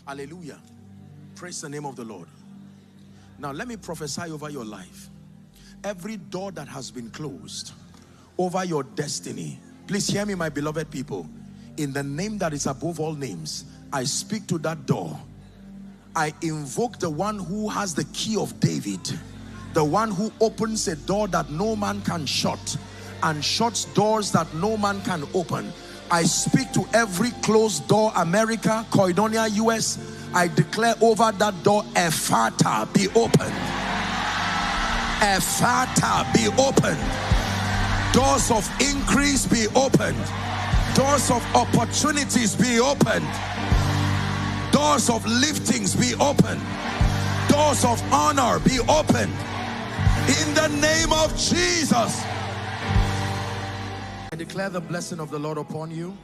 Hallelujah. Praise the name of the Lord. Now let me prophesy over your life. Every door that has been closed over your destiny, please hear me, my beloved people. In the name that is above all names, I speak to that door. I invoke the one who has the key of David, the one who opens a door that no man can shut and shuts doors that no man can open. I speak to every closed door, America, Koinonia, US. I declare over that door, Ephata, be opened. Ephata, be opened. Doors of increase be opened. Doors of opportunities be opened. Doors of liftings be opened. Doors of honor be opened. In the name of Jesus. I declare the blessing of the Lord upon you.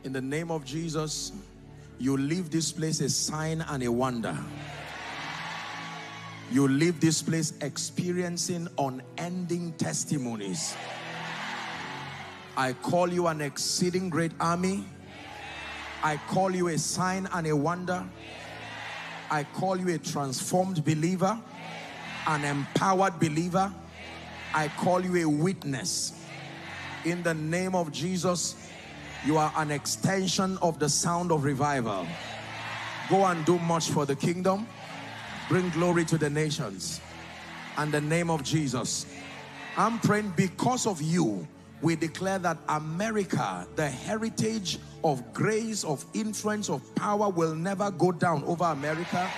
In the name of Jesus, you leave this place a sign and a wonder. You leave this place experiencing unending testimonies. I call you an exceeding great army. I call you a sign and a wonder. I call you a transformed believer, an empowered believer. I call you a witness. In the name of Jesus, you are an extension of the sound of revival. Go and do much for the kingdom. Bring glory to the nations. In the name of Jesus, I'm praying because of you. We declare that America, the heritage of grace, of influence, of power will never go down over America.